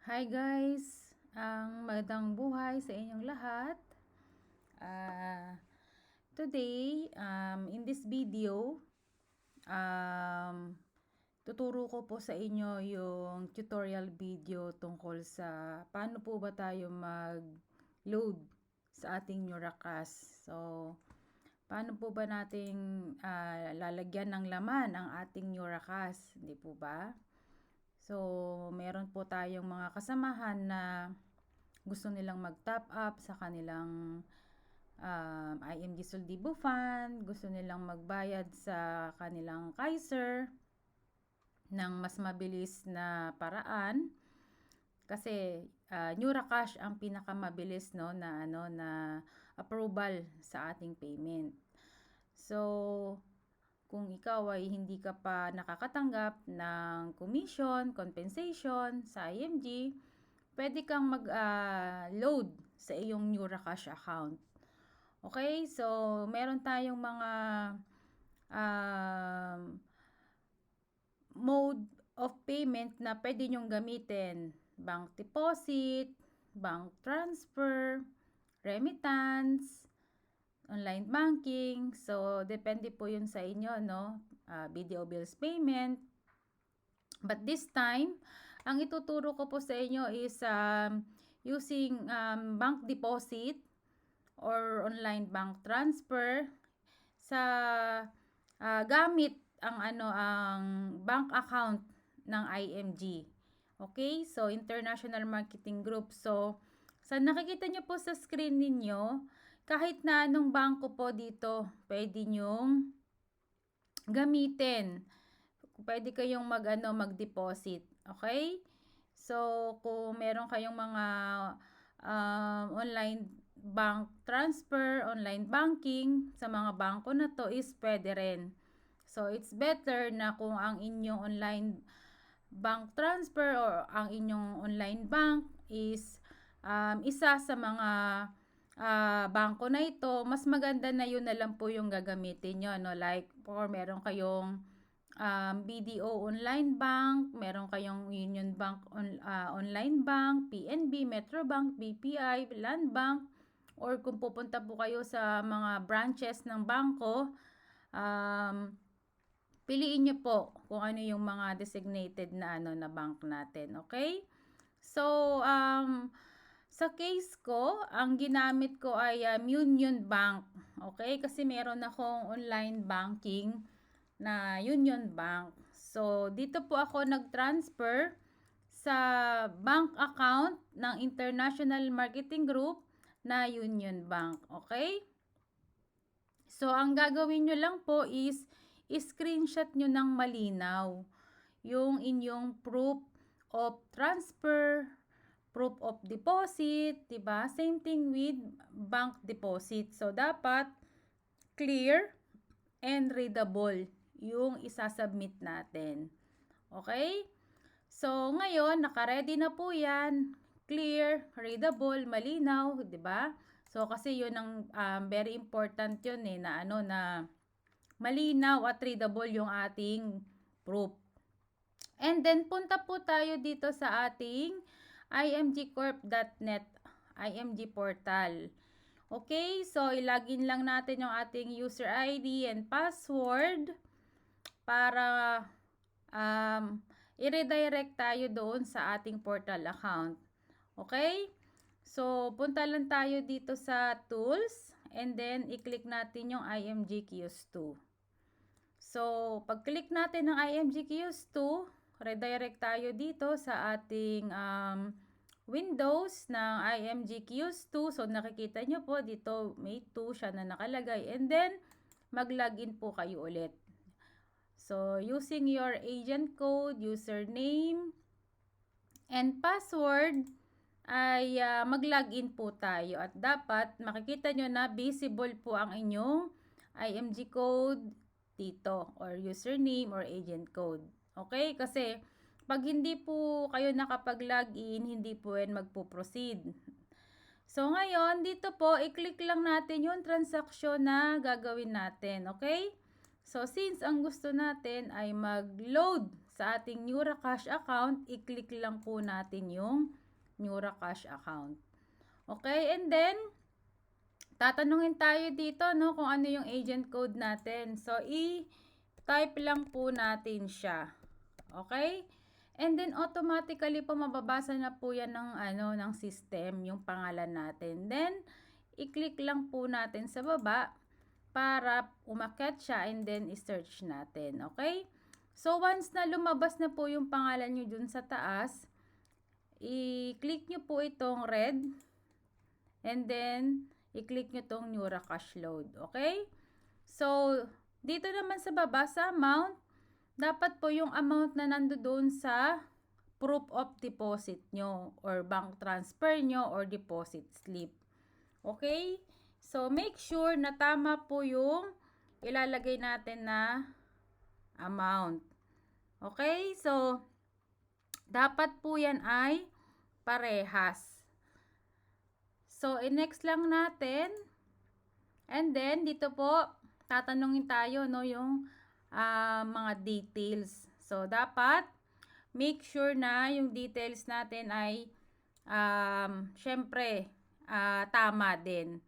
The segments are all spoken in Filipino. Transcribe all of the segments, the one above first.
Hi guys! Ang magandang buhay sa inyong lahat. Today, in this video, um, tuturo ko po sa inyo yung tutorial video tungkol sa paano po ba tayo mag-load sa ating Neuracast. So, paano po ba nating lalagyan ng laman ang ating Neuracast, hindi po ba? So, meron po tayong mga kasamahan na gusto nilang mag-top up sa kanilang IMG Soldibo Fund, gusto nilang magbayad sa kanilang Kaiser ng mas mabilis na paraan kasi Neuracash ang pinakamabilis na approval sa ating payment. So, kung ikaw ay hindi ka pa nakakatanggap ng commission, compensation sa IMG, pwede kang mag-load sa iyong Neuracash account. Okay? So, meron tayong mga mode of payment na pwede nyong gamitin. Bank deposit, bank transfer, remittance, online banking. So, depende po yun sa inyo, no? Video bills payment. But this time, ang ituturo ko po sa inyo is using bank deposit or online bank transfer sa gamit ang bank account ng IMG. Okay? So, International Marketing Group. So, sa nakikita nyo po sa screen ninyo, kahit na anong bangko po dito, pwede nyong gamitin. Pwede kayong mag-deposit. Okay? So, kung meron kayong mga online bank transfer, online banking sa mga bangko na to is pwede rin. So, it's better na kung ang inyong online bank transfer or ang inyong online bank is isa sa mga bangko na ito, mas maganda na yun na lang po yung gagamitin nyo. No? Like, or meron kayong BDO Online Bank, meron kayong Union Bank Online Bank, PNB, Metrobank, BPI, Land Bank, or kung pupunta po kayo sa mga branches ng bangko, piliin nyo po kung ano yung mga designated na na bank natin, okay? So, sa case ko, ang ginamit ko ay Union Bank, okay? Kasi meron akong online banking na Union Bank. So, dito po ako nag-transfer sa bank account ng International Marketing Group na Union Bank. Okay? So, ang gagawin nyo lang po is screenshot nyo ng malinaw yung inyong proof of transfer, proof of deposit, diba? Same thing with bank deposit. So, dapat clear and readable yung isasubmit natin. Okay? So, ngayon, naka-ready na po yan. Clear, readable, malinaw, di ba? So, kasi yun ang very important yun na malinaw at readable yung ating proof. And then, punta po tayo dito sa ating imgcorp.net IMG portal. Okay, so ilagin lang natin yung ating user ID and password para i-redirect tayo doon sa ating portal account. Okay? So, punta lang tayo dito sa tools and then i-click natin yung IMG Kiosk 2. So, pag-click natin ng IMG Kiosk 2, redirect tayo dito sa ating Windows ng IMG Kiosk 2. So, nakikita nyo po dito may 2 siya na nakalagay. And then, mag-login po kayo ulit. So, using your agent code, username, and password, ay mag-login po tayo. At dapat makikita nyo na visible po ang inyong IMG code dito or username or agent code. Okay? Kasi pag hindi po kayo nakapag-login, hindi po yan magpo-proceed. So, ngayon, dito po, i-click lang natin yung transaction na gagawin natin. Okay? So, since ang gusto natin ay mag-load sa ating NeuroCash account, i-click lang po natin yung NeuroCash account. Okay, and then, tatanungin tayo dito, no, kung ano yung agent code natin. So, i-type lang po natin siya. Okay? And then, automatically po mababasa na po yan ng, ng system, yung pangalan natin. Then, i-click lang po natin sa baba para umakyat siya and then i-search natin. Okay? So, once na lumabas na po yung pangalan nyo dun sa taas, i-click nyo po itong red and then i-click nyo itong NeuroCash load. Okay? So, dito naman sa baba sa amount, dapat po yung amount na nandoon sa proof of deposit nyo or bank transfer nyo or deposit slip. Okay? So, make sure na tama po yung ilalagay natin na amount. Okay? So, dapat po yan ay parehas. So, next lang natin. And then, dito po, tatanungin tayo, no, yung mga details. So, dapat make sure na yung details natin ay syempre tama din.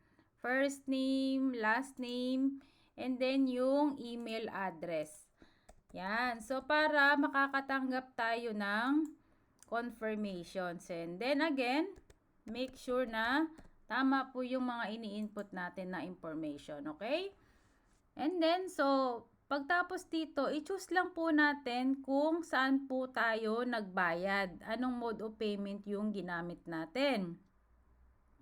First name, last name, and then yung email address. Yan. So, para makakatanggap tayo ng confirmations. And then again, make sure na tama po yung mga ini-input natin na information. Okay? And then, so, pagtapos dito, i-choose lang po natin kung saan po tayo nagbayad. Anong mode of payment yung ginamit natin.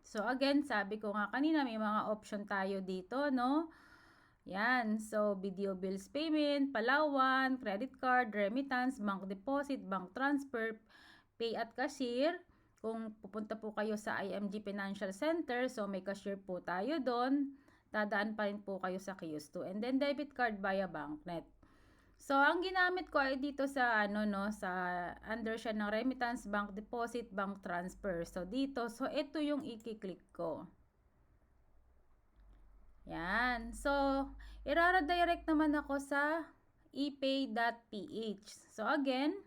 So, again, sabi ko nga kanina, may mga option tayo dito, no? Yan. So, video bills payment, Palawan, credit card, remittance, bank deposit, bank transfer, pay at cashier. Kung pupunta po kayo sa IMG Financial Center, so may cashier po tayo doon. Dadaan pa rin po kayo sa kiosk 2. And then debit card via BancNet. So ang ginamit ko ay dito sa sa under siya ng remittance, bank deposit, bank transfer. So dito, so ito yung i-click ko. Yan. So i-redirect naman ako sa epay.ph. So again,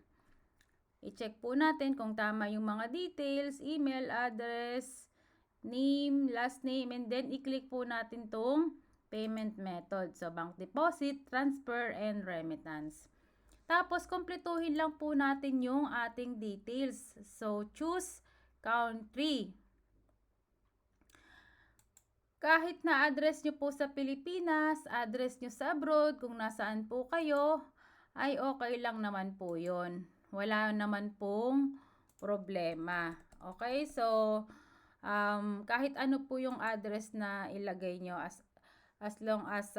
i-check po natin kung tama yung mga details, email address, name, last name, and then i-click po natin tong payment method. So, bank deposit, transfer, and remittance. Tapos, kumpletuhin lang po natin yung ating details. So, choose country. Kahit na address nyo po sa Pilipinas, address nyo sa abroad, kung nasaan po kayo, ay okay lang naman po yun. Wala naman pong problema. Okay, so kahit ano po yung address na ilagay nyo as long as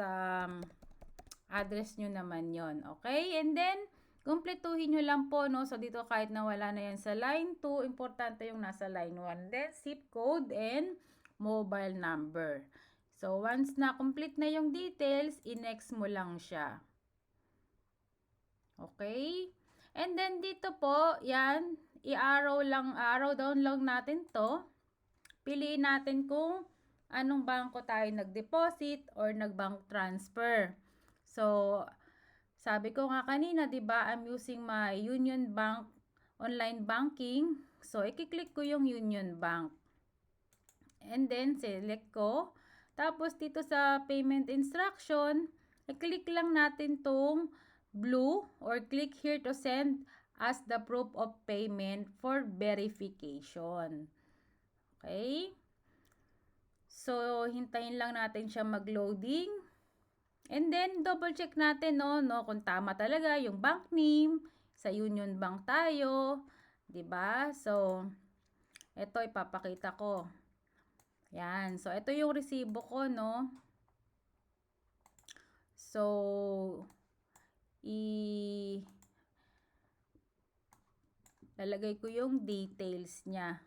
address nyo naman yon. Okay, and then kumpletuhin nyo lang po, no? So dito kahit na wala na yan sa line 2, importante yung nasa line 1. Then zip code and mobile number. So once na complete na yung details, i-next mo lang siya. Okay? And then dito po, yan, i-arrow down lang natin to. Piliin natin kung anong bangko tayo nag-deposit or nag-bank transfer. So, sabi ko nga kanina, 'di ba, I'm using my Union Bank online banking. So, i-click ko yung Union Bank. And then, select ko. Tapos, dito sa payment instruction, i-click lang natin tong blue or click here to send as the proof of payment for verification. Okay? So, hintayin lang natin siya mag-loading. And then, double check natin, no, kung tama talaga yung bank name. Sa Union Bank tayo. 'Di ba? So, ito ipapakita ko. Yan. So, ito yung resibo ko, no. So, lalagay ko yung details niya.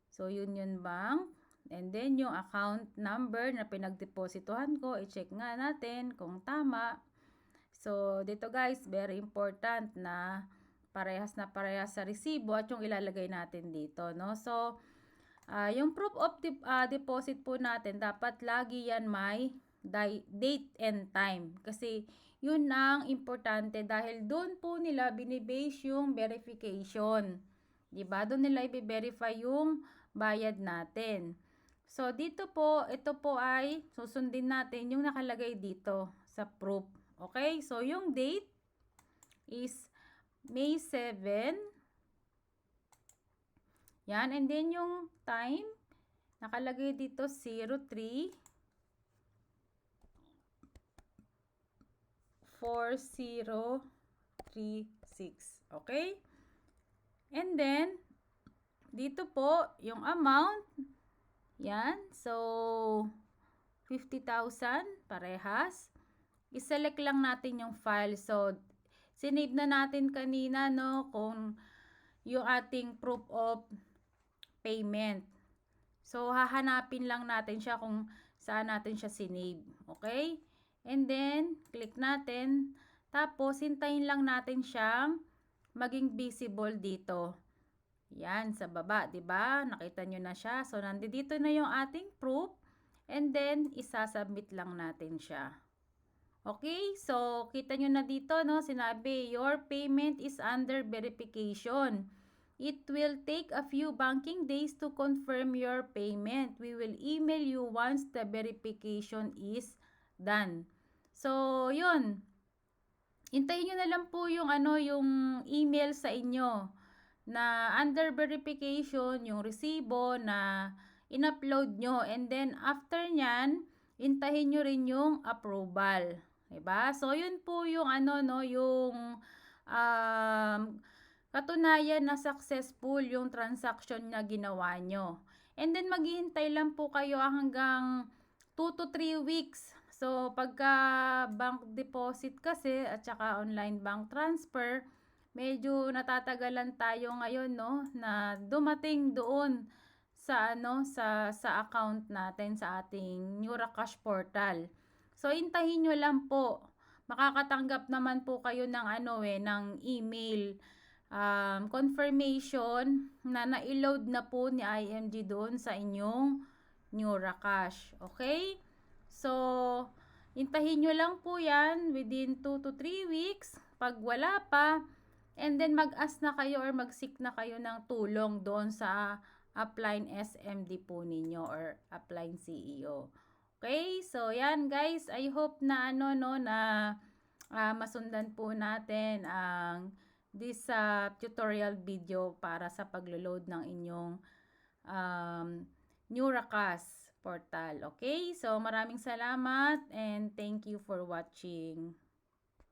So, Union Bank. And then, yung account number na pinagdepositohan ko, i-check nga natin kung tama. So, dito guys, very important na parehas sa resibo at yung ilalagay natin dito, no? So, yung proof of deposit po natin, dapat lagi yan may date and time. Kasi yun ang importante dahil doon po nila binibase yung verification. 'Di ba? Doon nila i-verify yung bayad natin. So dito po, ito po ay susundin natin yung nakalagay dito sa proof. Okay? So yung date is May 7. Yan, and then yung time nakalagay dito 03/4036. Okay? And then dito po yung amount. Yan. So 50,000 parehas. I-select lang natin yung file. So sinave na natin kanina, no, kung yung ating proof of payment. So hahanapin lang natin siya kung saan natin siya sinave. Okay? And then click natin. Tapos hintayin lang natin siyang maging visible dito. Yan, sa baba, 'di ba? Nakita nyo na siya. So nandito na yung ating proof, and then isasubmit lang natin siya. Okay? So kita nyo na dito, no? Sinabi, your payment is under verification. It will take a few banking days to confirm your payment. We will email you once the verification is done. So, yun. Hintayin nyo na lang po yung yung email sa inyo na under verification, yung resibo na in-upload nyo. And then, after nyan, hintayin nyo rin yung approval. Diba? So, yun po yung yung katunayan na successful yung transaction na ginawa nyo. And then maghihintay lang po kayo hanggang 2 to 3 weeks. So pagka bank deposit kasi at saka online bank transfer, medyo natatagalan tayo ngayon, no, na dumating doon sa sa account natin sa ating NeuraCash portal. So hintayin nyo lang po. Makakatanggap naman po kayo ng ng email confirmation na na-load na po ni IMG doon sa inyong NeuraCash. Okay? So, hintahin nyo lang po yan within 2 to 3 weeks. Pag wala pa, and then mag-ask na kayo or mag-seek na kayo ng tulong doon sa upline SMD po ninyo or upline CEO. Okay? So, yan guys. I hope na na masundan po natin ang this tutorial video para sa paglo-load ng inyong NeuraCash portal. Okay? So, maraming salamat and thank you for watching.